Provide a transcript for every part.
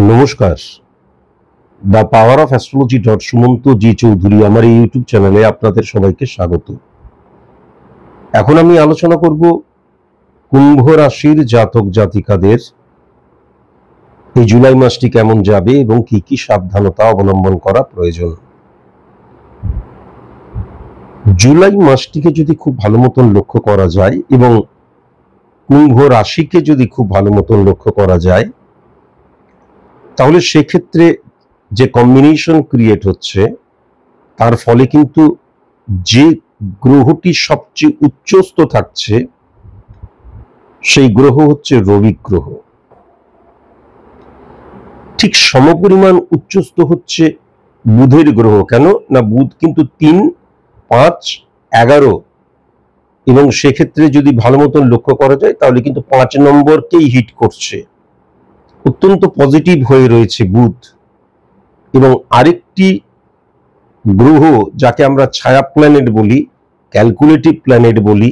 নমস্কার। The power of astrology Sumanta G Chowdhury আমার এই ইউটিউব চ্যানেলে আপনাদের সবাইকে স্বাগত। এখন আমি আলোচনা করব কুম্ভ রাশির জাতক জাতিকাদের এই জুলাই মাসটি কেমন যাবে এবং কি কি সাবধানতা অবলম্বন করা প্রয়োজন। জুলাই মাসটিকে যদি খুব ভালো মতন লক্ষ্য করা যায় এবং কুম্ভ রাশিকে যদি খুব ভালো মতন লক্ষ্য করা যায়, তাহলে সেক্ষেত্রে যে কম্বিনেশন ক্রিয়েট হচ্ছে তার ফলে কিন্তু যে গ্রহটি সবচেয়ে উচ্চস্থ থাকছে সেই গ্রহ হচ্ছে রবি গ্রহ। ঠিক সমপরিমাণ উচ্চস্থ হচ্ছে বুধের গ্রহ। কেন না, বুধ কিন্তু 3, 5, 11 এবং সেক্ষেত্রে যদি ভালো মতন লক্ষ্য করা যায় তাহলে কিন্তু 5 নম্বরকেই হিট করছে। অত্যন্ত পজিটিভ হয়ে রয়েছে বুধ। এবং আরেকটি গ্রহ যাকে আমরা ছায়া প্ল্যানেট বলি, ক্যালকুলেটিভ প্ল্যানেট বলি,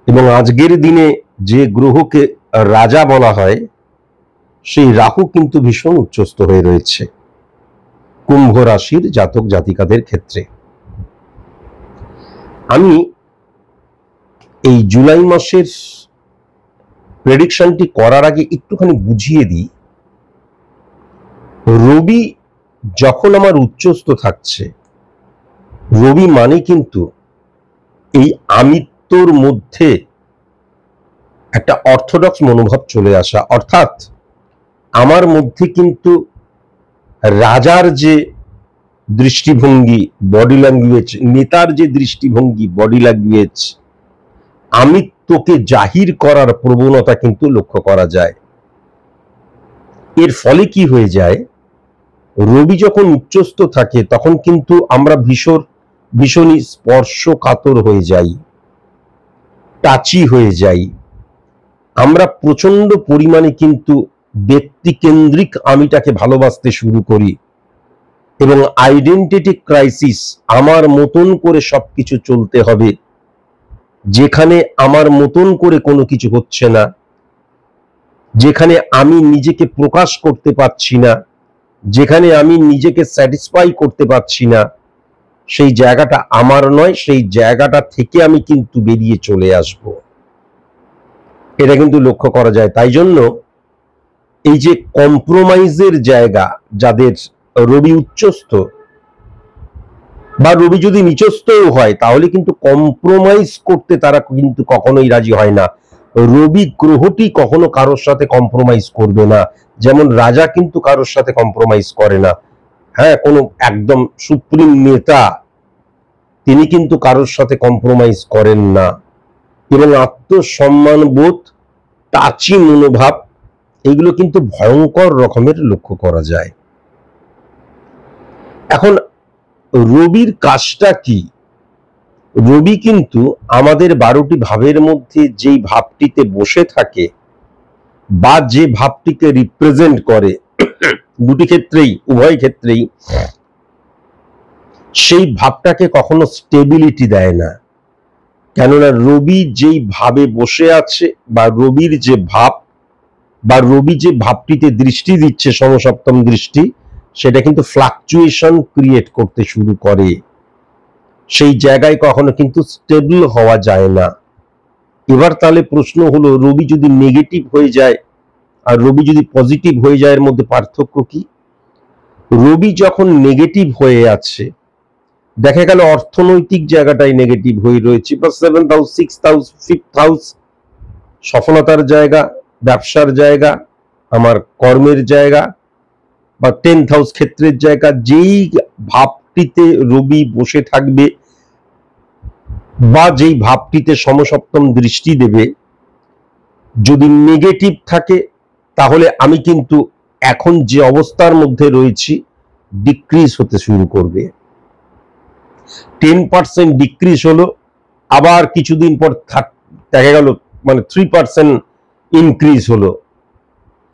এবং আজকের দিনে যে গ্রহকে রাজা বলা হয় সেই রাহু কিন্তু ভীষণ উচ্চস্থ হয়ে রয়েছে কুম্ভ রাশির জাতক জাতিকাদের ক্ষেত্রে। আমি এই জুলাই মাসের প্রেডিকশনটি করার আগে একটুখানি বুঝিয়ে দিই। রবি যখন আমার উচ্চস্থ থাকছে, রবি মানে কিন্তু এই আমিত্বর মধ্যে একটা অর্থোডক্স মনোভাব চলে আসা, অর্থাৎ আমার মধ্যে কিন্তু রাজার যে দৃষ্টিভঙ্গি, বডি ল্যাঙ্গুয়েজ, নেতার যে দৃষ্টিভঙ্গি, বডি ল্যাঙ্গুয়েজ, আমিত্বকে জাহির করার প্রবণতা কিন্তু লক্ষ্য করা যায়। এর ফলে কি হয়ে যায়, রবি যখন উচ্চস্থ থাকে তখন কিন্তু আমরা ভীষণই স্পর্শকাতর হয়ে যাই, টাচি হয়ে যাই। আমরা প্রচন্ড পরিমাণে কিন্তু ব্যক্তিকেন্দ্রিক আমিটাকে ভালোবাসতে শুরু করি এবং আইডেন্টিটি ক্রাইসিস, আমার মতন করে সবকিছু চলতে হবে, যেখানে আমার মতন করে কোনো কিছু হচ্ছে না, যেখানে আমি নিজেকে প্রকাশ করতে পারছি না, যেখানে আমি নিজেকে স্যাটিসফাই করতে পারছি না, সেই জায়গাটা আমার নয়, সেই জায়গাটা থেকে আমি কিন্তু বেরিয়ে চলে আসব। এটা কিন্তু লক্ষ্য করা যায়। তাই জন্য এই যে কম্প্রোমাইজের জায়গা, যাদের রবি উচ্চস্থ বা রবি যদি নিচস্থও হয় তাহলে কিন্তু কম্প্রোমাইজ করতে তারা কিন্তু কখনোই রাজি হয় না। রবি গ্রহটি কখনো কারোর সাথে কম্প্রোমাইজ করবে না, যেমন রাজা কিন্তু কারোর সাথে কম্প্রোমাইজ করে না। হ্যাঁ, কোনো একদম সুপ্রিম নেতা তিনি কিন্তু কারোর সাথে কম্প্রোমাইজ করেন না। এবং আত্মসম্মান বোধ, টাচি মনোভাব, এগুলো কিন্তু ভয়ঙ্কর রকমের লক্ষ্য করা যায়। এখন রবির কাজটা কি? রবি কিন্তু আমাদের 12টি ভাবের মধ্যে যেই ভাবটিতে বসে থাকে বা যে ভাবটিকে রিপ্রেজেন্ট করে, দুটি ক্ষেত্রেই, উভয় ক্ষেত্রেই সেই ভাবটাকে কখনো স্টেবিলিটি দেয় না। কেননা রবি যেই ভাবে বসে আছে বা রবির যে ভাব বা রবি যে ভাবটিতে দৃষ্টি দিচ্ছে, সমসপ্তম দৃষ্টি, সেটা কিন্তু ফ্লাকচুয়েশন ক্রিয়েট করতে শুরু করে। সেই জায়গায় কখনো কিন্তু স্টেবল হওয়া যায় না। এবার তাহলে প্রশ্ন হলো, রবি যদি নেগেটিভ হয়ে যায় আর রবি যদি পজিটিভ হয়ে যায়, এর মধ্যে পার্থক্য কি? রবি যখন নেগেটিভ হয়ে আছে, দেখা গেল অর্থনৈতিক জায়গাটাই নেগেটিভ হয়ে রয়েছে, বা 7th house, 6th house, 5th house, সফলতার জায়গা, ব্যবসার জায়গা, আমার কর্মের জায়গা, বা 10th হাউস ক্ষেত্রের জায়গা, যেই ভাবটিতে রবি বসে থাকবে বা যেই ভাবটিতে সমসপ্তম দৃষ্টি দেবে, যদি নেগেটিভ থাকে তাহলে আমি কিন্তু এখন যে অবস্থার মধ্যে রয়েছি ডিক্রিজ হতে শুরু করবে। 10% ডিক্রিজ হলো, আবার কিছুদিন পর দেখা গেল 3% ইনক্রিজ হলো,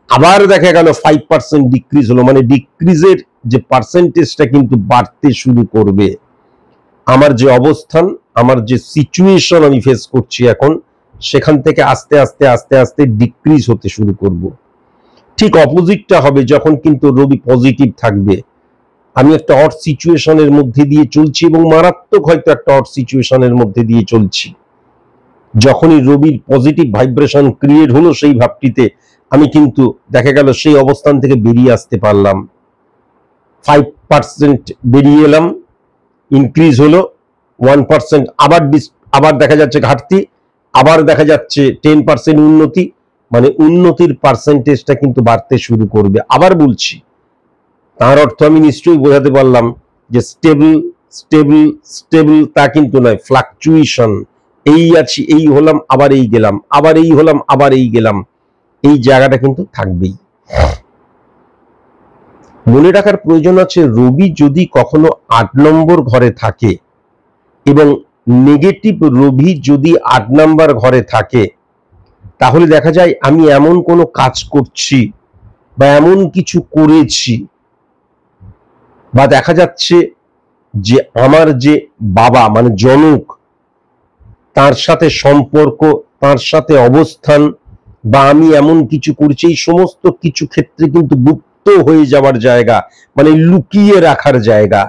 আবার দেখা গেল 5% ডিক্রিজ হলো। ডিক্রিজের যে পার্সেন্টেজটা কিন্তু বাড়তে শুরু করবে। আমার যে অবস্থান, আমার যে সিচুয়েশন আমি ফেস করছি এখন, সেখান থেকে আস্তে আস্তে আস্তে আস্তে ডিক্রিজ হতে শুরু করব। ঠিক অপোজিটটা হবে যখন কিন্তু রবি পজিটিভ থাকবে। আমি একটা অড সিচুয়েশনের মধ্যে দিয়ে চলছি এবং মারাত্মক হয়তো একটা অড সিচুয়েশনের মধ্যে দিয়ে চলছি। যখনই রবির পজিটিভ ভাইব্রেশন ক্রিয়েট হলো সেই ভাবটিতে, আমি কিন্তু দেখা গেল সেই অবস্থান থেকে বেরিয়ে আসতে পারলাম। 5% বেরিয়ে এলাম, ইনক্রিজ হলো 1%, আবার দেখা যাচ্ছে ঘাটতি, আবার দেখা যাচ্ছে 10% উন্নতি, মানে উন্নতির পার্সেন্টেজটা কিন্তু বাড়তে শুরু করবে। আবার বলছি, তার অর্থ আমি নিশ্চয়ই বোঝাতে পারলাম যে স্টেবল স্টেবল স্টেবল তা কিন্তু নয়, ফ্লাকচুয়েশন। এই আছি, এই হলাম, আবার এই গেলাম, আবার এই হলাম, আবার এই গেলাম, এই জায়গাটা কিন্তু থাকবেই। মনে রাখার প্রয়োজন আছে, রবি যদি কখনো 8 নম্বর ঘরে থাকে এবং নেগেটিভ রবি যদি 8 নম্বর ঘরে থাকে, তাহলে দেখা যায় আমি এমন কোনো কাজ করছি বা এমন কিছু করেছি, বা দেখা যাচ্ছে যে আমার যে বাবা মানে জনক, তার সাথে সম্পর্ক, তার সাথে অবস্থান, বা আমি এমন কিছু করছি, এই সমস্ত কিছু ক্ষেত্রে কিন্তু গুপ্ত হয়ে যাওয়ার জায়গা, মানে লুকিয়ে রাখার জায়গা।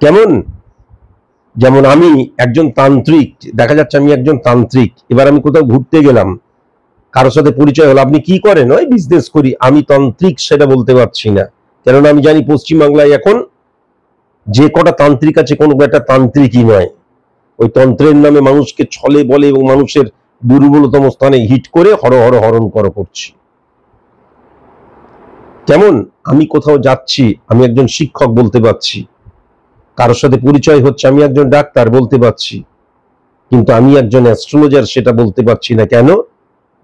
কেমন? যেমন আমি একজন তান্ত্রিক, দেখা যাচ্ছে আমি একজন তান্ত্রিক, এবার আমি কোথাও ঘুরতে গেলাম, কারোর সাথে পরিচয় হলো, আপনি কি করেন? ওই বিজনেস করি। আমি তান্ত্রিক সেটা বলতে পারছি না, কেননা আমি জানি পশ্চিমবাংলায় এখন যে কটা তান্ত্রিক আছে কোনো একটা তান্ত্রিকই নয়। ওই তন্ত্রের নামে মানুষকে ছলে বলে এবং মানুষের দুর্বলতম স্থানে হিট করে হরণ করছি। কেমন? আমি কোথাও যাচ্ছি, আমি একজন শিক্ষক বলতে পারছি, কারোর সাথে পরিচয় হচ্ছে, আমি একজন ডাক্তার বলতে পারছি, কিন্তু আমি একজন অ্যাস্ট্রোলজার সেটা বলতে পারছি না। কেন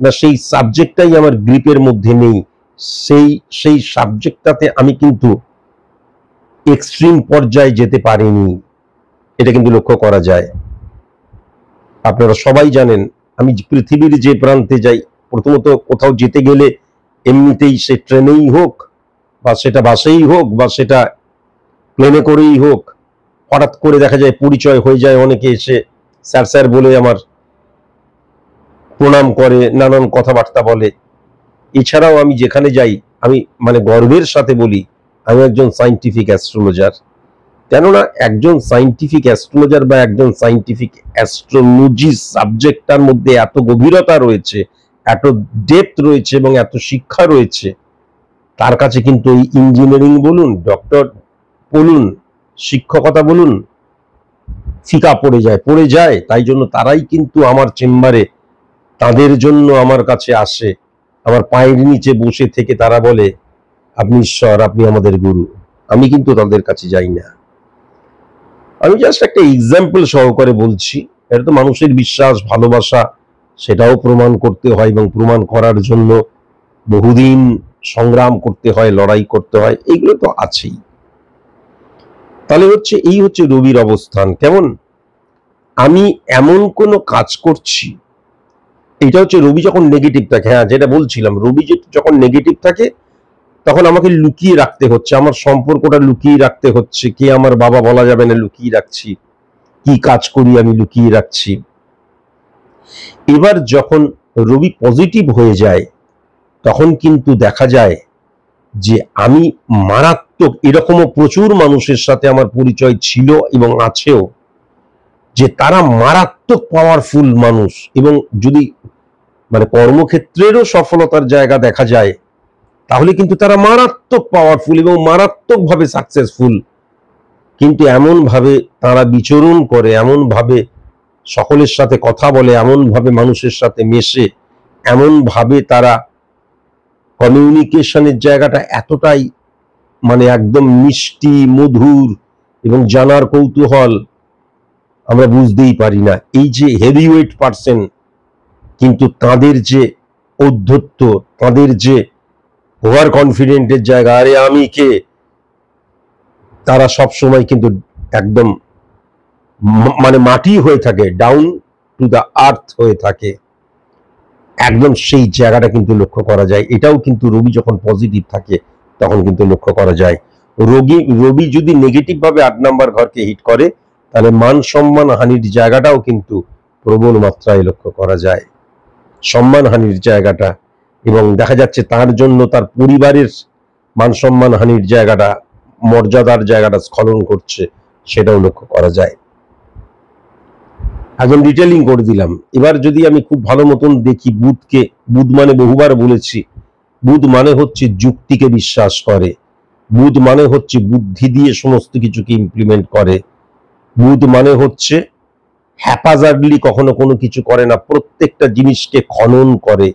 না? সেই সাবজেক্টটাই আমার গ্রিপের মধ্যে নেই। সেই সাবজেক্টটাতে আমি কিন্তু এক্সট্রিম পর্যায়ে যেতে পারিনি, এটা কিন্তু লক্ষ্য করা যায়। আপনারা সবাই জানেন, আমি পৃথিবীর যে প্রান্তে যাই, প্রথমত কোথাও যেতে গেলে এমনিতেই সে ট্রেনেই হোক, বা সেটা বাসেই হোক, বা সেটা প্লেনে করেই হোক, হঠাৎ করে দেখা যায় পরিচয় হয়ে যায়, অনেকে এসে স্যার স্যার বলে আমার প্রণাম করে, নানান কথাবার্তা বলে। এছাড়াও আমি যেখানে যাই, আমি মানে গর্বের সাথে বলি আমি একজন সায়েন্টিফিক অ্যাস্ট্রোলজার। কেননা একজন সায়েন্টিফিক অ্যাস্ট্রোলজার বা একজন সায়েন্টিফিক অ্যাস্ট্রোলজি সাবজেক্টটার মধ্যে এত গভীরতা রয়েছে, এত ডেপথ রয়েছে এবং এত শিক্ষা রয়েছে, তার কাছে কিন্তু এই ইঞ্জিনিয়ারিং বলুন, ডক্টর বলুন, শিক্ষকতা বলুন, ফিকা পড়ে যায়। তাই জন্য তারাই কিন্তু আমার চেম্বারে, তাদের জন্য আমার কাছে আসে, আমার পায়ের নিচে বসে থেকে তারা বলে আপনি ঈশ্বর, আপনি আমাদের গুরু। আমি কিন্তু তাদের কাছে যাই না। আমি জাস্ট একটা এক্সাম্পল সহকারে বলছি। এটা তো মানুষের বিশ্বাস, ভালোবাসা, সেটাও প্রমাণ করতে হয় এবং প্রমাণ করার জন্য বহুদিন সংগ্রাম করতে হয়, লড়াই করতে হয়, এগুলো তো আছেই। তাহলে এই হচ্ছে রবির অবস্থান। কেমন? আমি এমন কোনো কাজ করছি, এটা হচ্ছে রবি যখন নেগেটিভ থাকে। হ্যাঁ, যেটা বলছিলাম, রবি যখন নেগেটিভ থাকে তখন আমাকে লুকিয়ে রাখতে হচ্ছে, আমার সম্পর্কটা লুকিয়ে রাখতে হচ্ছে, কে আমার বাবা বলা যাবে না, লুকিয়ে রাখছি, কি কাজ করি আমি লুকিয়ে রাখছি। এবার যখন রবি পজিটিভ হয়ে যায়, তখন কিন্তু দেখা যায় যে আমি মারাত্মক, এরকমও প্রচুর মানুষের সাথে আমার পরিচয় ছিল এবং আছেও, যে তারা মারাত্মক পাওয়ারফুল মানুষ, এবং যদি মানে কর্মক্ষেত্রেরও সফলতার জায়গা দেখা যায়, তাহলে কিন্তু তারা মারাত্মক পাওয়ারফুল এবং মারাত্মকভাবে সাকসেসফুল। কিন্তু এমন ভাবে তারা বিচরণ করে, এমন ভাবে সকলের সাথে কথা বলে, এমন ভাবে মানুষের সাথে মেশে, এমন ভাবে তারা কমিউনিকেশনের জায়গাটা এতটাই মানে একদম মিষ্টি, মধুর এবং জানার কৌতূহল, আমরা বুঝতেই পারি না। এই যে হেভিওয়েট পার্সন, কিন্তু তাদের যে ঔদ্ধত্য, তাদের যে ওভার কনফিডেন্টের জায়গা, আরে আমি কে, তারা সব সময় কিন্তু একদম মানে মাটি হয়ে থাকে, ডাউন টু দ্য আর্থ হয়ে থাকে, একদম সেই জায়গাটা কিন্তু লক্ষ্য করা যায়। এটাও কিন্তু রবি যখন পজিটিভ থাকে তখন কিন্তু লক্ষ্য করা যায়। রবি যদি নেগেটিভ ভাবে 8 নাম্বার ঘরকে হিট করে, তাহলে মান সম্মান হানির জায়গাটাও কিন্তু প্রবল মাত্রায় লক্ষ্য করা যায়। সম্মান হানির জায়গাটা, এবং দেখা যাচ্ছে তার জন্য তার পরিবারের মান সম্মান হানির জায়গাটা, মর্যাদার জায়গাটা স্খলন করছে, সেটাও লক্ষ্য করা যায়। একদম ডিটেলিং করে দিলাম। এবার যদি আমি খুব ভালো মতন দেখি বুধকে, বুধ মানে বহুবার বলেছি, বুধ মানে হচ্ছে যুক্তিকে বিশ্বাস করে, বুধ মানে হচ্ছে বুদ্ধি দিয়ে সমস্ত কিছুকে ইমপ্লিমেন্ট করে, বুধ মানে হচ্ছে হ্যাপাজার্ডলি কখনো কোনো কিছু করে না, প্রত্যেকটা জিনিসকে খনন করে,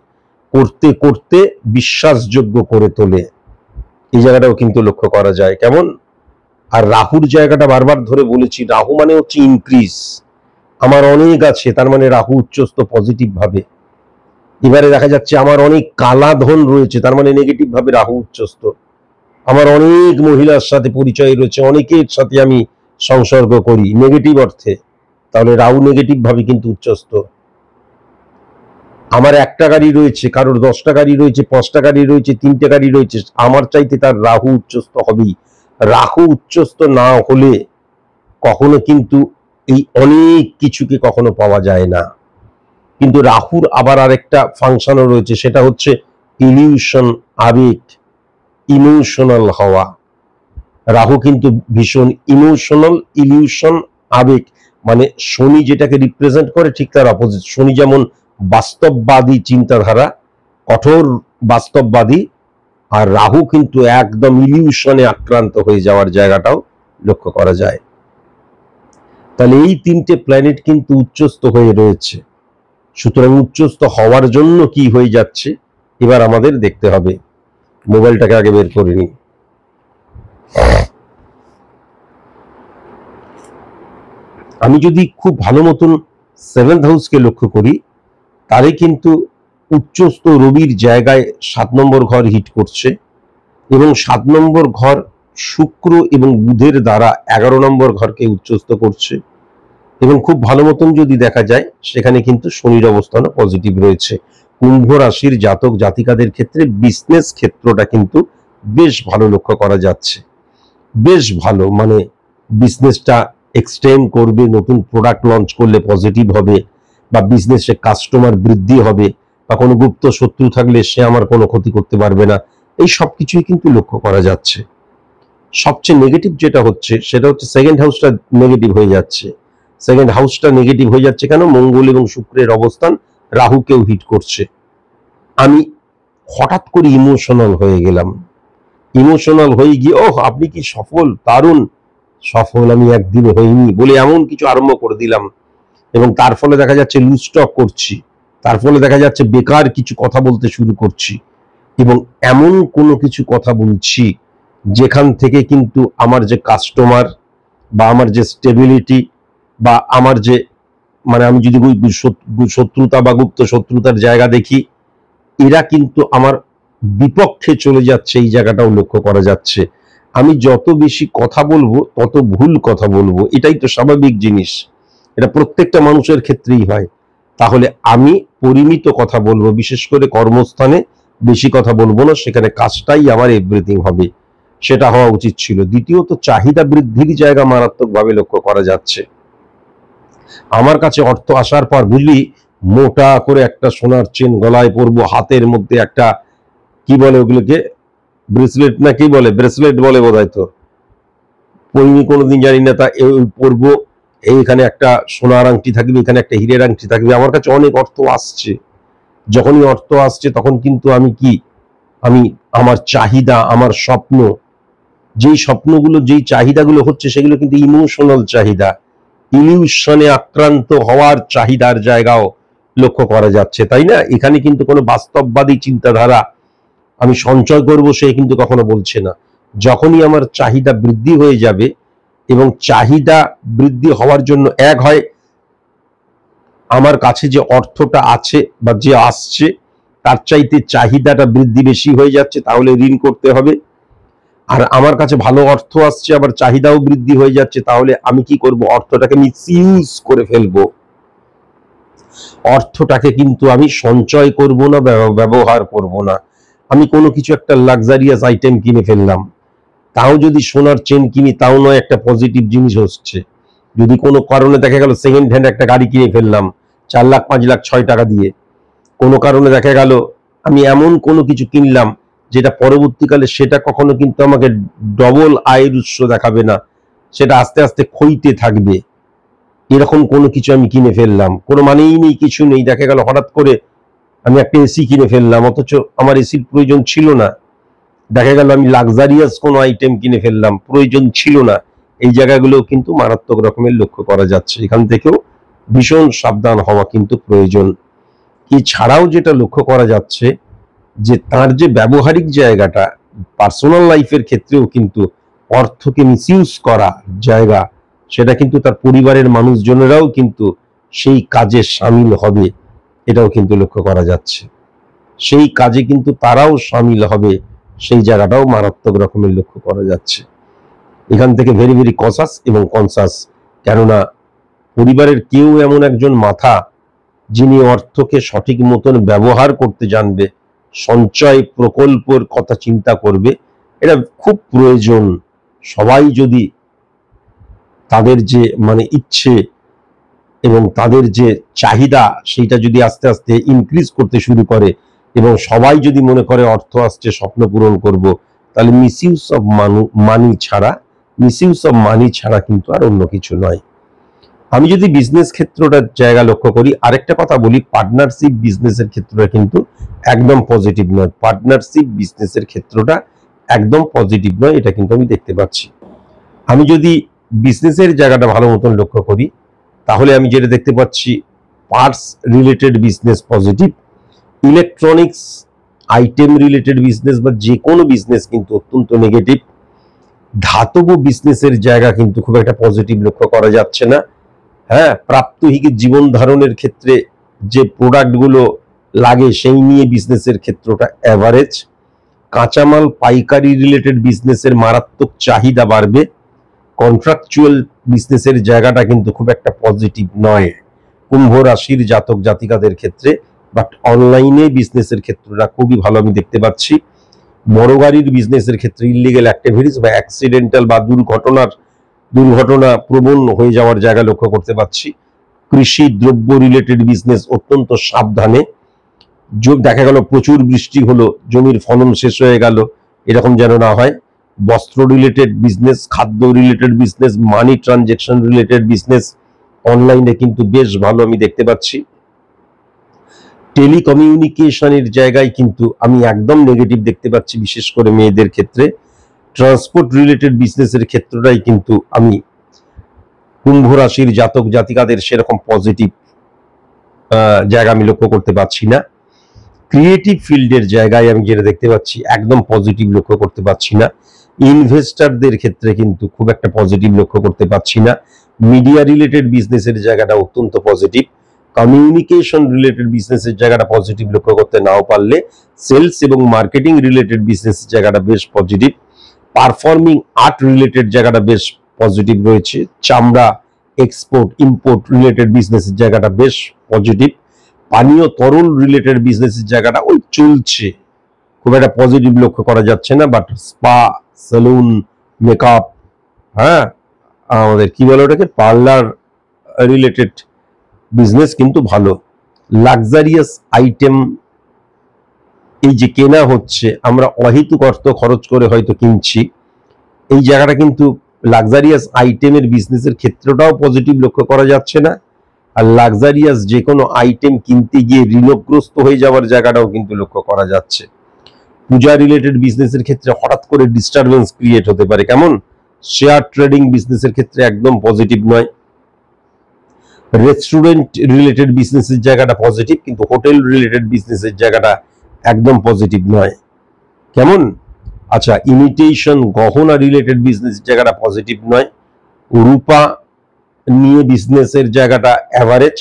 করতে করতে বিশ্বাসযোগ্য করে তোলে। এই জায়গাটাও কিন্তু লক্ষ্য করা যায়। কেমন? আর রাহুর জায়গাটা বারবার ধরে বলেছি, রাহু মানে হচ্ছে ইনক্রিজ, আমার অনেক আছে, তার মানে রাহু উচ্চস্থ পজিটিভ ভাবে। এবারে দেখা যাচ্ছে আমার অনেক কালা ধন রয়েছে, তার মানে নেগেটিভ ভাবে রাহু উচ্চস্থ। আমার অনেক মহিলার সাথে পরিচয় রয়েছে, অনেকের সাথে আমি সংসর্গ করি নেগেটিভ অর্থে, তাহলে রাহু নেগেটিভ ভাবে কিন্তু উচ্চস্থ। আমার একটা গাড়ি রয়েছে, কারোর 10টা গাড়ি রয়েছে, 5টা গাড়ি রয়েছে, 3টে গাড়ি রয়েছে, আমার চাইতে তার রাহু উচ্চস্থ হবেই। রাহু উচ্চস্থ না হলে কখনো কিন্তু এই অনেক কিছুকে কখনো পাওয়া যায় না। কিন্তু রাহুর আবার আরেকটা ফাংশনও রয়েছে, সেটা হচ্ছে ইলিউশন, আবেগ, ইমোশনাল হওয়া। রাহু কিন্তু ভীষণ ইমোশনাল, ইলিউশন, আবেগ, মানে শনি যেটাকে রিপ্রেজেন্ট করে ঠিক তার অপোজিট। শনি যেমন বাস্তববাদী চিন্তাধারা, কঠোর বাস্তববাদী, আর রাহু কিন্তু একদম ইলিউশনে আক্রান্ত হয়ে যাওয়ার জায়গাটাও লক্ষ্য করা যায়। তাহলে এই 3টে প্ল্যানেট কিন্তু উচ্চস্থ হয়ে রয়েছে। সুতরাং উচ্চস্থ হওয়ার জন্য কি হয়ে যাচ্ছে এবার আমাদের দেখতে হবে। মোবাইলটাকে আগে বের করে নিই। আমি যদি খুব ভালো মতন 7th হাউসকে লক্ষ্য করি, তারে কিন্তু উচ্চস্থ রবির জায়গায় 7 নম্বর ঘর হিট করছে, এবং 7 নম্বর ঘর শুক্র এবং বুধের দ্বারা 11 নম্বর ঘরকে উচ্চস্থ করছে। এবং খুব ভালো মতন যদি দেখা যায় সেখানে কিন্তু শনির অবস্থানও পজিটিভ রয়েছে। কুম্ভ রাশির জাতক জাতিকাদের ক্ষেত্রে বিজনেস ক্ষেত্রটা কিন্তু বেশ ভালো লক্ষ্য করা যাচ্ছে, বেশ ভালো, মানে বিজনেসটা এক্সটেন্ড করবে, নতুন প্রোডাক্ট লঞ্চ করলে পজিটিভ হবে, বা বিজনেসে কাস্টমার বৃদ্ধি হবে, বা কোনো গুপ্ত শত্রু থাকলে সে আমার কোনো ক্ষতি করতে পারবে না, এই সব কিছুই কিন্তু লক্ষ্য করা যাচ্ছে। সবচেয়ে নেগেটিভ যেটা হচ্ছে সেটা হচ্ছে 2nd হাউসটা নেগেটিভ হয়ে যাচ্ছে। 2nd হাউসটা নেগেটিভ হয়ে যাচ্ছে কেন? মঙ্গল এবং শুক্রের অবস্থান রাহুকেও হিট করছে। আমি হঠাৎ করে ইমোশনাল হয়ে গেলাম, ইমোশনাল হয়ে গিয়ে ওহ আপনি কি সফল, দারুণ সফল আমি একদিনে হইনি বলে এমন কিছু আরম্ভ করে দিলাম, এবং তার ফলে দেখা যাচ্ছে লুজ টক করছি, তার ফলে দেখা যাচ্ছে বেকার কিছু কথা বলতে শুরু করছি, এবং এমন কোনো কিছু কথা বলছি যেখান থেকে কিন্তু আমার যে কাস্টমার বা আমার যে স্টেবিলিটি বা আমার যে, মানে আমি যদি শত্রুতা বা গুপ্ত শত্রুতার জায়গা দেখি, এরা কিন্তু আমার বিপক্ষে চলে যাচ্ছে, এই জায়গাটাও লক্ষ্য করা যাচ্ছে। আমি যত বেশি কথা বলবো তত ভুল কথা বলবো, এটাই তো স্বাভাবিক জিনিস, এটা প্রত্যেকটা মানুষের ক্ষেত্রেই হয়। তাহলে আমি পরিমিত কথা বলবো, বিশেষ করে কর্মস্থানে বেশি কথা বলবো না, সেখানে কাজটাই আমার এভরিথিং হবে, সেটা হওয়া উচিত ছিল। দ্বিতীয়ত চাহিদা বৃদ্ধির জায়গা মারাত্মকভাবে লক্ষ্য করা যাচ্ছে। আমার কাছে অর্থ আসার পর বুঝলি মোটা করে একটা সোনার চেন গলায় পরবো, হাতের মধ্যে একটা কি বলে ওগুলোকে, ব্রেসলেট না কি বলে, ব্রেসলেট বলে বোধহয়, তো পরিনি কোনোদিন জানি না, তা পরবো, এইখানে একটা সোনার আংটি থাকবে, এখানে একটা হীরের আংটি থাকবে। আমার কাছে অনেক অর্থ আসছে, যখনই অর্থ আসছে তখন কিন্তু আমি আমার চাহিদা, আমার স্বপ্ন, যেই স্বপ্নগুলো যেই চাহিদাগুলো হচ্ছে সেগুলো কিন্তু ইমোশনাল চাহিদা, ইলিউশনে আক্রান্ত হওয়ার চাহিদার জায়গাও লক্ষ্য করা যাচ্ছে, তাই না? এখানে কিন্তু কোনো বাস্তববাদী চিন্তাধারা আমি সঞ্চয় করব সে কিন্তু কখনো বলছে না। যখনই আমার চাহিদা বৃদ্ধি হয়ে যাবে, এবং চাহিদা বৃদ্ধি হওয়ার জন্য এক হয় আমার কাছে যে অর্থটা আছে বা যে আসছে তার চাইতে চাহিদাটা বৃদ্ধি বেশি হয়ে যাচ্ছে, তাহলে ঋণ করতে হবে। আর আমার কাছে ভালো অর্থ আসছে আবার চাহিদাও বৃদ্ধি হয়ে যাচ্ছে, তাহলে আমি কি করব? অর্থটাকে মিসইউজ করে ফেলবো। অর্থটাকে কিন্তু আমি সঞ্চয় করব না, ব্যবহার করব না। আমি কোনো কিছু একটা লাক্সারিয়াস আইটেম কিনে ফেললাম, তাও যদি সোনার চেন কিনি তাও নয় একটা পজিটিভ জিনিস হচ্ছে। যদি কোনো কারণে দেখা গেল সেকেন্ড হ্যান্ড একটা গাড়ি কিনে ফেললাম 4 লাখ 5 লাখ 6 টাকা দিয়ে, কোনো কারণে দেখা গেল আমি এমন কোনো কিছু কিনলাম যেটা পরবর্তীকালে সেটা কখনো কিন্তু আমাকে ডবল আয়ের উৎস দেখাবে না, সেটা আস্তে আস্তে ক্ষইতে থাকবে, এরকম কোনো কিছু আমি কিনে ফেললাম, কোনো মানেই নেই, কিছু নেই, দেখা গেল হঠাৎ করে আমি একটা এসি কিনে ফেললাম, অথচ আমার এসির প্রয়োজন ছিল না। দেখা গেল আমি লাক্সারিয়াস কোনো আইটেম কিনে ফেললাম, প্রয়োজন ছিল না। এই জায়গাগুলো কিন্তু মারাত্মক রকমের লক্ষ্য করা যাচ্ছে। এখান থেকেও ভীষণ সাবধান হওয়া কিন্তু প্রয়োজন। এছাড়াও যেটা লক্ষ্য করা যাচ্ছে যে তার যে ব্যবহারিক জায়গাটা, পার্সোনাল লাইফের ক্ষেত্রেও কিন্তু অর্থকে মিসইউজ করা জায়গা, সেটা কিন্তু তার পরিবারের মানুষজনেরাও কিন্তু সেই কাজে সামিল হবে, এটাও কিন্তু লক্ষ্য করা যাচ্ছে। সেই কাজে কিন্তু তারাও সামিল হবে, সেই জায়গাটাও মারাত্মক রকমের লক্ষ্য করা যাচ্ছে। এখান থেকে ভেরি ভেরি কসাস এবং কনসাস, কেননা পরিবারের কেউ এমন একজন মাথা যিনি অর্থকে সঠিক মতন ব্যবহার করতে জানবে, সঞ্চয় প্রকল্পের কথা চিন্তা করবে, এটা খুব প্রয়োজন। সবাই যদি তাদের যে ইচ্ছে এবং তাদের যে চাহিদা সেইটা যদি আস্তে আস্তে ইনক্রিজ করতে শুরু করে এবং সবাই যদি মনে করে অর্থ আসছে স্বপ্ন পূরণ করব, তাহলে মিসইউজ অফ মানি ছাড়া কিন্তু আর অন্য কিছু নয়। আমি যদি বিজনেস ক্ষেত্রটার জায়গা লক্ষ্য করি, আরেকটা কথা বলি, পার্টনারশিপ বিজনেসের ক্ষেত্রটা কিন্তু একদম পজিটিভ নয়। পার্টনারশিপ বিজনেসের ক্ষেত্রটা একদম পজিটিভ নয়, এটা কিন্তু আমি দেখতে পাচ্ছি। আমি যদি বিজনেসের জায়গাটা ভালো মতন লক্ষ্য করি, তাহলে আমি যেটা দেখতে পাচ্ছি, parts related business positive, electronics item related business বা যে কোনো বিজনেস কিন্তু অত্যন্ত নেগেটিভ। ধাতব বিজনেসের জায়গা কিন্তু খুব একটা পজিটিভ লক্ষ্য করা যাচ্ছে না। হ্যাঁ, প্রাত্যহিক জীবন ধারণের ক্ষেত্রে যে প্রোডাক্টগুলো লাগে সেই নিয়ে বিজনেসের ক্ষেত্রটা অ্যাভারেজ। কাঁচামাল পাইকারি রিলেটেড বিজনেসের মারাত্মক চাহিদা বাড়বে। কন্ট্রাকচুয়াল বিজনেসের জায়গাটা কিন্তু খুব একটা পজিটিভ নয় কুম্ভ রাশির জাতক জাতিকাদের ক্ষেত্রে, বাট অনলাইনে বিজনেসের ক্ষেত্রটা খুবই ভালো আমি দেখতে পাচ্ছি। বড় গাড়ির বিজনেসের ক্ষেত্রে ইলিগেল অ্যাক্টিভিটিস বা অ্যাক্সিডেন্টাল বা দুর্ঘটনা প্রবণ হয়ে যাওয়ার জায়গা লক্ষ্য করতে পারছি। কৃষি দ্রব্য রিলেটেড বিজনেস অত্যন্ত সাবধানে, দেখা গেল প্রচুর বৃষ্টি হলো, জমির ফলন শেষ হয়ে গেল, এরকম যেন না হয়। বস্ত্র রিলেটেড বিজনেস, খাদ্য রিলেটেড বিজনেস, মানি ট্রানজেকশন রিলেটেড বিজনেস অনলাইনে কিন্তু বেশ ভালো আমি দেখতে পাচ্ছি। টেলিকমিউনিকেশনের জায়গায় কিন্তু আমি একদম নেগেটিভ দেখতে পাচ্ছি, বিশেষ করে মেয়েদের ক্ষেত্রে। ট্রান্সপোর্ট রিলেটেড বিজনেসের ক্ষেত্রটাই কিন্তু আমি কুম্ভ রাশির জাতক জাতিকাদের সেরকম পজিটিভ জায়গা আমি লক্ষ্য করতে পারছি না। ক্রিয়েটিভ ফিল্ডের জায়গায় আমি যেটা দেখতে পাচ্ছি একদম পজিটিভ লক্ষ্য করতে পারছি না। ইনভেস্টারদের ক্ষেত্রে কিন্তু খুব একটা পজিটিভ লক্ষ্য করতে পারছি না। মিডিয়া রিলেটেড বিজনেসের জায়গাটা অত্যন্ত পজিটিভ। কমিউনিকেশন রিলেটেড বিজনেসের জায়গাটা পজিটিভ লক্ষ্য করতে নাও পারলে সেলস এবং মার্কেটিং রিলেটেড বিজনেসের জায়গাটা বেশ পজিটিভ। পারফর্মিং আর্ট রিলেটেড জায়গাটা বেশ পজিটিভ রয়েছে। চামড়া এক্সপোর্ট ইম্পোর্ট রিলেটেড বিজনেসের জায়গাটা বেশ পজিটিভ। পানীয় তরল রিলেটেড বিজনেসের জায়গাটা ওই চলছে, খুব একটা পজিটিভ লক্ষ্য করা যাচ্ছে না। বাট স্পা, সেলুন, মেকআপ, হ্যাঁ আমাদের কি বলে ওটাকে, পার্লার রিলেটেড বিজনেস কিন্তু ভালো। লাক্সারিয়াস আইটেম এই যে কেনা হচ্ছে, আমরা অহেতুক অর্থ খরচ করে হয়তো কিনছি, এই জায়গাটা কিন্তু লাক্সারিয়াস আইটেমের বিজনেসের ক্ষেত্রটাও পজিটিভ লক্ষ্য করা যাচ্ছে না। আর লাক্সারিয়াস যে কোনো আইটেম কিনতে গিয়ে ঋণগ্রস্ত হয়ে যাওয়ার জায়গাটাও কিন্তু লক্ষ্য করা যাচ্ছে। পূজা রিলেটেড বিজনেসের ক্ষেত্রে হঠাৎ করে ডিস্টারবেন্স ক্রিয়েট হতে পারে, কেমন। শেয়ার ট্রেডিং বিজনেসের ক্ষেত্রে একদম পজিটিভ নয়। রেস্টুরেন্ট রিলেটেড বিজনেসের জায়গাটা পজিটিভ, কিন্তু হোটেল রিলেটেড বিজনেসের জায়গাটা একদম পজিটিভ নয়, কেমন। আচ্ছা, ইমিটেশন গহনা রিলেটেড বিজনেসের জায়গাটা পজিটিভ নয়। রূপা নিয়ে বিজনেসের জায়গাটা অ্যাভারেজ।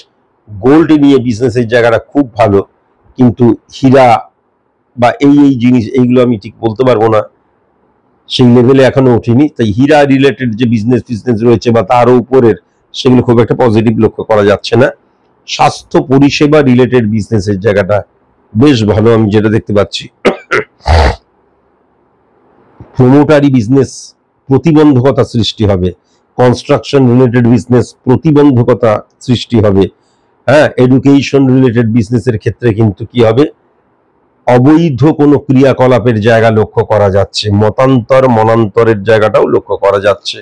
গোল্ড নিয়ে বিজনেসের জায়গাটা খুব ভালো, কিন্তু হীরা বা এই জিনিস এইগুলো আমি ঠিক বলতে পারবো না, সেই লেভেলে এখনো ওঠেনি। তাই হীরা রিলেটেড যে বিজনেস রয়েছে বা তারও উপরের, সেগুলো খুব একটা পজিটিভ লক্ষ্য করা যাচ্ছে না। স্বাস্থ্য পরিষেবা রিলেটেড বিজনেসের জায়গাটা বেশ ভালো আমি যেটা দেখতে পাচ্ছি। প্রমোটারি বিজনেস প্রতিবন্ধকতা সৃষ্টি হবে। কনস্ট্রাকশন রিলেটেড বিজনেস প্রতিবন্ধকতা সৃষ্টি হবে। হ্যাঁ, এডুকেশন রিলেটেড বিজনেসের ক্ষেত্রে কিন্তু কি হবে, অবৈধ কোনো ক্রিয়াকলাপের জায়গা লক্ষ্য করা যাচ্ছে, মতান্তর মনান্তরের জায়গাটাও লক্ষ্য করা যাচ্ছে।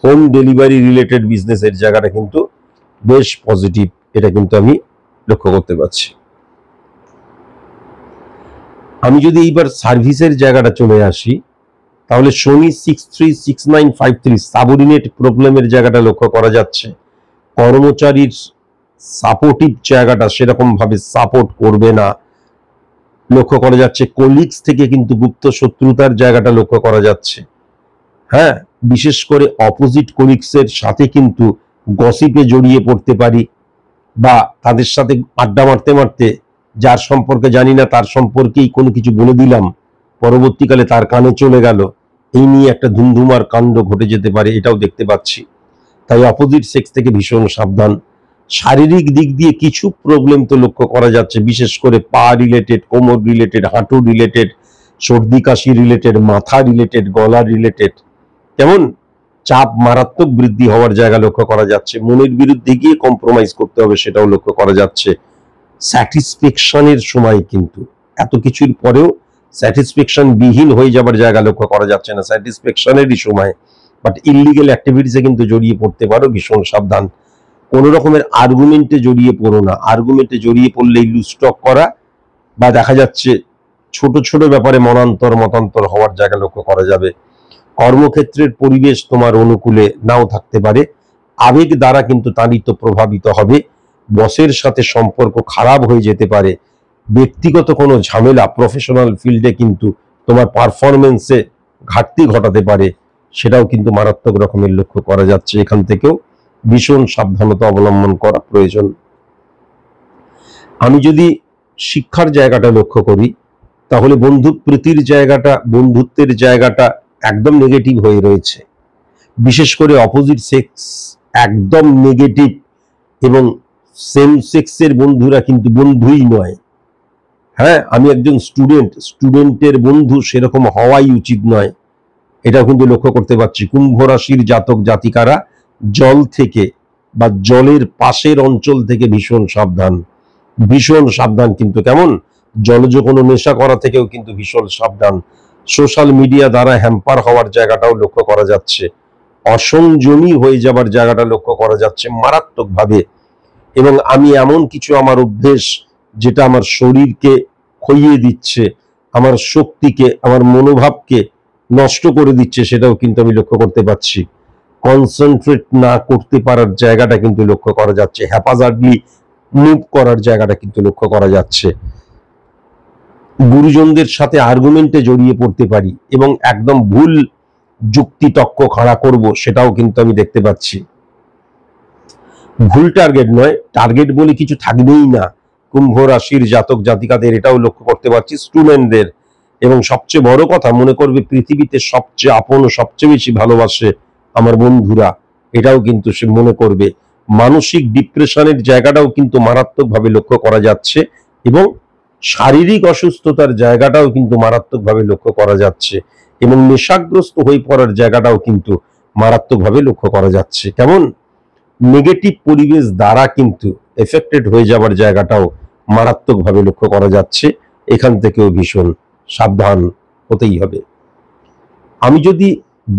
হোম ডেলিভারি রিলেটেড বিজনেসের জায়গাটা কিন্তু বেশ পজিটিভ, এটা কিন্তু আমি লক্ষ্য করতে পারছি। আমি যদি এইবার সার্ভিসের জায়গাটা চলে আসি, তাহলে শনি 636953 সাবঅর্ডিনেট প্রবলেমের জায়গাটা লক্ষ্য করা যাচ্ছে। কর্মচারীর সাপোর্টিভ জায়গাটা সেরকম ভাবে সাপোর্ট করবে না লক্ষ্য করা যাচ্ছে। কলিগস থেকে কিন্তু গুপ্ত শত্রুতার জায়গাটা লক্ষ্য করা যাচ্ছে। হ্যাঁ, বিশেষ করে অপোজিট কলিগসের সাথে কিন্তু গসিপে জড়িয়ে পড়তে পারি, বা তাদের সাথে আড্ডা মারতে মারতে যার সম্পর্কে জানি না তার সম্পর্কেই কোনো কিছু বলে দিলাম, পরবর্তীকালে তার কানে চলে গেল, এই নিয়ে একটা ধুমধুমার কাণ্ড ঘটে যেতে পারে, এটাও দেখতে পাচ্ছি। তাই অপোজিট সেক্স থেকে ভীষণ সাবধান। শারীরিক দিক দিয়ে কিছু প্রবলেম তো লক্ষ্য করা যাচ্ছে, বিশেষ করে পা রিলেটেড, কোমর রিলেটেড, হাঁটু রিলেটেড, সর্দি কাশি রিলেটেড, মাথা রিলেটেড, গলা রিলেটেড। কেমন চাপ মারাত্মক বৃদ্ধি হওয়ার জায়গা লক্ষ্য করা যাচ্ছে। মনের বিরুদ্ধে গিয়ে কম্প্রোমাইজ করতে হবে, সেটাও লক্ষ্য করা যাচ্ছে। স্যাটিসফ্যাকশনের সময় কিন্তু এত কিছুর পরেও স্যাটিসফ্যাকশন বিহীন হয়ে যাবার জায়গা লক্ষ্য করা যাচ্ছে না, স্যাটিসফ্যাকশনেরই সময়। বাট ইলিগেল অ্যাক্টিভিটিসে কিন্তু জড়িয়ে পড়তে পারো, ভীষণ সাবধান। কোন রকমের আর্গুমেন্টে জড়িয়ে পড়ো না, আর্গুমেন্টে জড়িয়ে পড়লেই লুস্টক করা, বা দেখা যাচ্ছে ছোট ছোট ব্যাপারে মনান্তর মতান্তর হওয়ার জায়গা লক্ষ্য করা যাবে। কর্মক্ষেত্রের পরিবেশ তোমার অনুকূলে নাও থাকতে পারে, আবেগ দ্বারা কিন্তু তাড়িত প্রভাবিত হবে, বসের সাথে সম্পর্ক খারাপ হয়ে যেতে পারে, ব্যক্তিগত কোনো ঝামেলা প্রফেশনাল ফিল্ডে কিন্তু তোমার পারফরমেন্সে ঘাটতি ঘটাতে পারে, সেটাও কিন্তু মারাত্মক রকমের লক্ষ্য করা যাচ্ছে। এখান থেকেও ভীষণ সাবধানতা অবলম্বন করা প্রয়োজন। আমি যদি শিক্ষার জায়গাটা লক্ষ্য করি, তাহলে বন্ধুপ্রীতির জায়গাটা, বন্ধুত্বের জায়গাটা একদম নেগেটিভ হয়ে রয়েছে। বিশেষ করে অপোজিট সেক্স একদম নেগেটিভ, এবং সেম সেক্সের বন্ধুরা কিন্তু বন্ধুই নয়। হ্যাঁ, আমি একজন স্টুডেন্টের বন্ধু সেরকম হওয়াই উচিত নয়, এটাও কিন্তু লক্ষ্য করতে পারছি। কুম্ভ রাশির জাতক জাতিকারা জল থেকে বা জলের পাশের অঞ্চল থেকে ভীষণ সাবধান, ভীষণ সাবধান। কিন্তু কেমন জলজ কোনো নেশা করা থেকেও কিন্তু ভীষণ সাবধান। সোশ্যাল মিডিয়া দ্বারা হ্যাম্পার হওয়ার জায়গাটাও লক্ষ্য করা যাচ্ছে, অসংযমী হয়ে যাবার জায়গাটা লক্ষ্য করা যাচ্ছে মারাত্মকভাবে। এবং আমি এমন কিছু আমার অভ্যেস যেটা আমার শরীরকে ক্ষইয়ে দিচ্ছে, আমার শক্তিকে, আমার মনোভাবকে নষ্ট করে দিচ্ছে, সেটাও কিন্তু আমি লক্ষ্য করতে পারছি। কনসেন্ট্রেট না করতে পারার জায়গাটা কিন্তু লক্ষ্য করা যাচ্ছে, হ্যাপাজার্ডলি মুভ করার জায়গাটা কিন্তু লক্ষ্য করা যাচ্ছে। গুরুজনদের সাথে আর্গুমেন্টে জড়িয়ে পড়তে পারি এবং একদম ভুল যুক্তি তক্ক খাড়া করব, সেটাও কিন্তু আমি দেখতে পাচ্ছি। ভুল টার্গেট নয়, টার্গেট বলে কিছু থাকবেই না কুম্ভ রাশির জাতক জাতিকাদের, এটাও লক্ষ্য করতে পারছি স্টুডেন্টদের। এবং সবচেয়ে বড় কথা, মনে করবে পৃথিবীতে সবচেয়ে আপন ও সবচেয়ে বেশি ভালোবাসে আমার বন্ধুরা, এটাও কিন্তু সে মনে করবে। মানসিক ডিপ্রেশনের জায়গাটাও কিন্তু মারাত্মকভাবে লক্ষ্য করা যাচ্ছে, এবং শারীরিক অসুস্থতার জায়গাটাও কিন্তু মারাত্মকভাবে লক্ষ্য করা যাচ্ছে, এবং নেশাগ্রস্ত হয়ে পড়ার জায়গাটাও কিন্তু মারাত্মকভাবে লক্ষ্য করা যাচ্ছে। কেমন নেগেটিভ পরিবেশ দ্বারা কিন্তু এফেক্টেড হয়ে যাবার জায়গাটাও মারাত্মকভাবে লক্ষ্য করা যাচ্ছে। এখান থেকেও ভীষণ সাবধান হতেই হবে। আমি যদি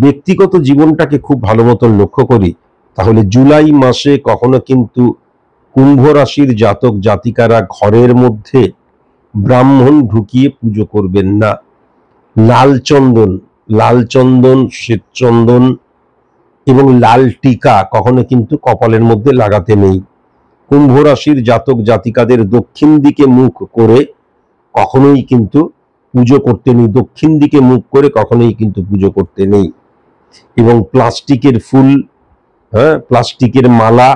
ব্যক্তিগত জীবনটাকে খুব ভালো মতন লক্ষ্য করি, তাহলে জুলাই মাসে কখনো কিন্তু কুম্ভ রাশির জাতক জাতিকারা ঘরের মধ্যে ব্রাহ্মণ ঢুকিয়ে পুজো করবেন না। লাল চন্দন, শ্বেতচন্দন এবং লাল টিকা কখনো কিন্তু কপালের মধ্যে লাগাতে নেই। কুম্ভ রাশির জাতক জাতিকাদের দক্ষিণ দিকে মুখ করে কখনোই কিন্তু পুজো করতে নেই, দক্ষিণ দিকে মুখ করে কখনোই কিন্তু পুজো করতে নেই। এবং প্লাস্টিকের ফুল, হ্যাঁ, প্লাস্টিকের মালা,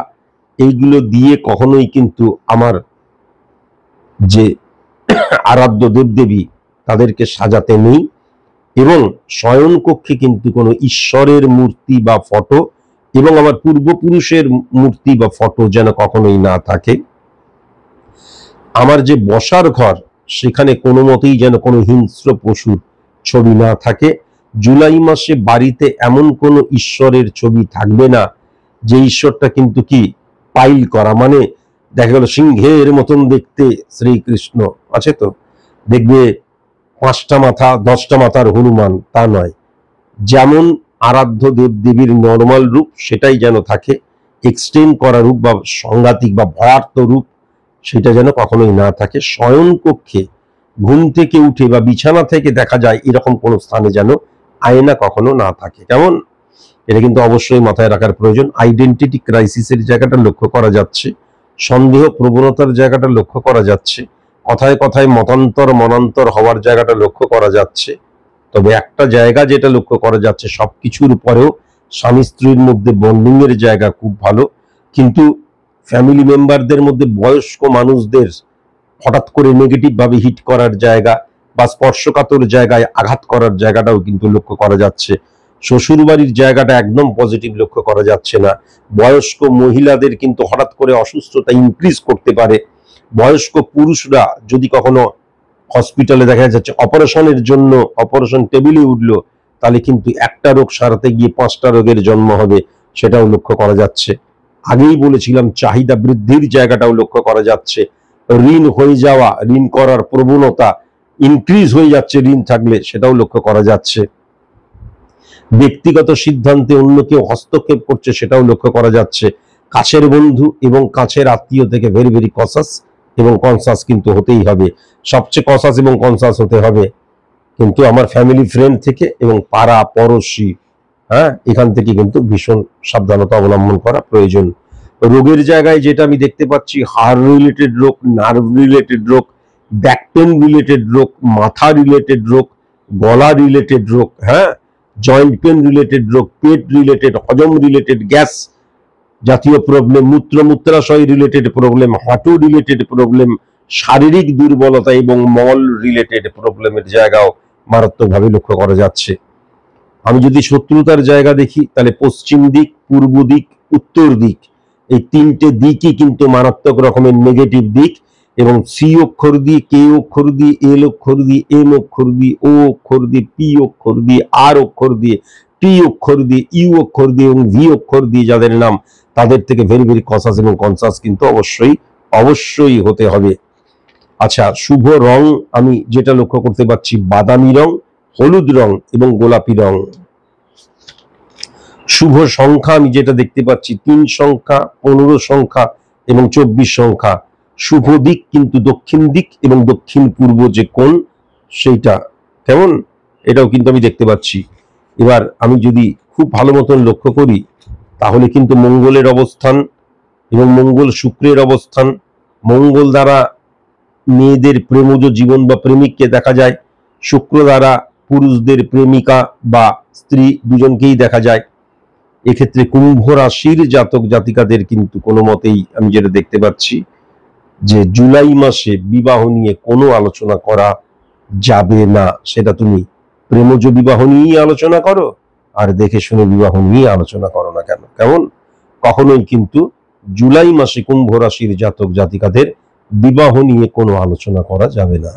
এইগুলো দিয়ে কখনোই কিন্তু আমার যে আরাধ্য দেবদেবী তাদেরকে সাজাতে নেই। এবং শয়ন কক্ষে কিন্তু কোনো ঈশ্বরের মূর্তি বা ফটো এবং আমার পূর্বপুরুষের মূর্তি বা ফটো যেন কখনোই না থাকে। আমার যে বসার ঘর, সেখানে কোনো মতেই যেন কোনো হিংস্র পশুর ছবি না থাকে। জুলাই মাসে বাড়িতে এমন কোনো ঈশ্বরের ছবি থাকবে না যে ঈশ্বরটা কিন্তু কি পাইল করা, মানে দেখা গেল সিংহের মতন দেখতে শ্রীকৃষ্ণ আছে তো, দেখবে 5টা মাথা 10টা মাথার হনুমান, তা নয়। যেমন আরাধ্য দেবদেবীর নর্মাল রূপ সেটাই যেন থাকে, এক্সটেন্ড করা রূপ বা সাংঘাতিক বা ভয়ার্থ রূপ সেটা যেন কখনোই না থাকে। শয়ন কক্ষে ঘুম থেকে উঠে বা বিছানা থেকে দেখা যায় এরকম কোনো স্থানে যেন আয়না কখনো না থাকে। কেমন? এটা কিন্তু অবশ্যই মাথায় রাখার প্রয়োজন। আইডেন্টিটি ক্রাইসিসের জায়গাটা লক্ষ্য করা যাচ্ছে, সন্দেহ প্রবণতার জায়গাটা লক্ষ্য করা যাচ্ছে, কথায় কথায় মনান্তর হওয়ার জায়গাটা লক্ষ্য করা যাচ্ছে। তবে একটা জায়গা যেটা লক্ষ্য করা যাচ্ছে, সবকিছুর পরেও স্বামী স্ত্রীর মধ্যে বন্ডিং এর জায়গা খুব ভালো, কিন্তু ফ্যামিলি মেম্বারদের মধ্যে বয়স্ক মানুষদের হঠাৎ করে নেগেটিভ ভাবে হিট করার জায়গা বা স্পর্শকাতর জায়গায় আঘাত করার জায়গাটাও কিন্তু লক্ষ্য করা যাচ্ছে। শ্বশুর বাড়ির জায়গাটা একদম পজিটিভ লক্ষ্য করা যাচ্ছে না। বয়স্ক মহিলাদের কিন্তু হঠাৎ করে অসুস্থতা ইনক্রিজ করতে পারে। বয়স্ক পুরুষরা যদি কখনো হসপিটালে দেখা যাচ্ছে অপারেশনের জন্য অপারেশন টেবিলে উঠলো, তাহলে কিন্তু একটা রোগ সারাতে গিয়ে 5টা রোগের জন্ম হবে, সেটাও লক্ষ্য করা যাচ্ছে। আগেই বলেছিলাম চাহিদা বৃদ্ধির জায়গাটাও লক্ষ্য করা যাচ্ছে। ঋণ হয়ে যাওয়া, ঋণ করার প্রবণতা ইনক্রিজ হয়ে যাচ্ছে, ঋণ থাকলে সেটাও লক্ষ্য করা যাচ্ছে। ব্যক্তিগত সিদ্ধান্তে অন্য কেউ হস্তক্ষেপ করছে, সেটাও লক্ষ্য করা যাচ্ছে। কাছের বন্ধু এবং কাছের আত্মীয় থেকে ভেরি ভেরি কসাস এবং কনসাস কিন্তু হতেই হবে। সবচেয়ে কসাস এবং কনসাস হতে হবে কিন্তু আমার ফ্যামিলি ফ্রেন্ড থেকে এবং পাড়া পড়োশি, হ্যাঁ, এখান থেকে কিন্তু ভীষণ সাবধানতা অবলম্বন করা প্রয়োজন। রোগের জায়গায় যেটা আমি দেখতে পাচ্ছি, হার্ট রিলেটেড রোগ, নার্ভ রিলেটেড রোগ, ব্যাক পেন রিলেটেড রোগ, মাথা রিলেটেড রোগ, গলা রিলেটেড রোগ, হ্যাঁ, জয়েন্ট পেন রিলেটেড রোগ, পেট রিলেটেড, হজম রিলেটেড, গ্যাস জাতীয় প্রবলেম, মূত্রাশয় রিলেটেড প্রবলেম, হাঁটু রিলেটেড প্রবলেম, শারীরিক দুর্বলতা এবং মল রিলেটেড প্রবলেমের জায়গাও মারাত্মকভাবে লক্ষ্য করা যাচ্ছে। আমি যদি শত্রুতার জায়গা দেখি, তাহলে পশ্চিম দিক, পূর্ব দিক, উত্তর দিক, এই 3টে দিকই কিন্তু মারাত্মক রকমের নেগেটিভ দিক। এবং সি অক্ষর দিয়ে, কে অক্ষর দিয়ে, এল অক্ষর দিয়ে, এম অক্ষর দিয়ে, ও অক্ষর দিয়ে, পি অক্ষর দিয়ে, আর অক্ষর দিয়ে, টি অক্ষর দিয়ে, ইউ অক্ষর দিয়ে এবং ভি অক্ষর দিয়ে যাদের নাম, তাদের থেকে ভেরি ভেরি কনসাস এবং কনসাস কিন্তু অবশ্যই হতে হবে। আচ্ছা, শুভ রং আমি যেটা লক্ষ্য করতে পারছি, বাদামি রং, হলুদ রং এবং গোলাপি রং। শুভ সংখ্যা আমি যেটা দেখতে পাচ্ছি, 3 সংখ্যা, 15 সংখ্যা এবং 24 সংখ্যা। শুভ দিক কিন্তু দক্ষিণ দিক এবং দক্ষিণ পূর্ব যে কোণ সেইটা, কেমন, এটাও কিন্তু আমি দেখতে পাচ্ছি। এবার আমি যদি খুব ভালো মতন লক্ষ্য করি, তাহলে কিন্তু মঙ্গলের অবস্থান এবং মঙ্গল শুক্রের অবস্থান, মঙ্গল দ্বারা মেয়েদের প্রেমজ জীবন বা প্রেমিককে দেখা যায়, শুক্র দ্বারা পুরুষদের প্রেমিকা বা স্ত্রী দুজনকেই দেখা যায়। এক্ষেত্রে কুম্ভ রাশির জাতক জাতিকাদের কিন্তু কোনো মতেই আমি যেটা দেখতে পাচ্ছি যে জুলাই মাসে বিবাহ নিয়ে কোনো আলোচনা করা যাবে না। সেটা তুমি প্রেমজ বিবাহ নিয়েই আলোচনা করো আর দেখে শুনে বিবাহ নিয়ে আলোচনা করো না কেন, কেমন, কখনোই কিন্তু জুলাই মাসে কুম্ভ রাশির জাতক জাতিকাদের বিবাহ নিয়ে কোনো আলোচনা করা যাবে না।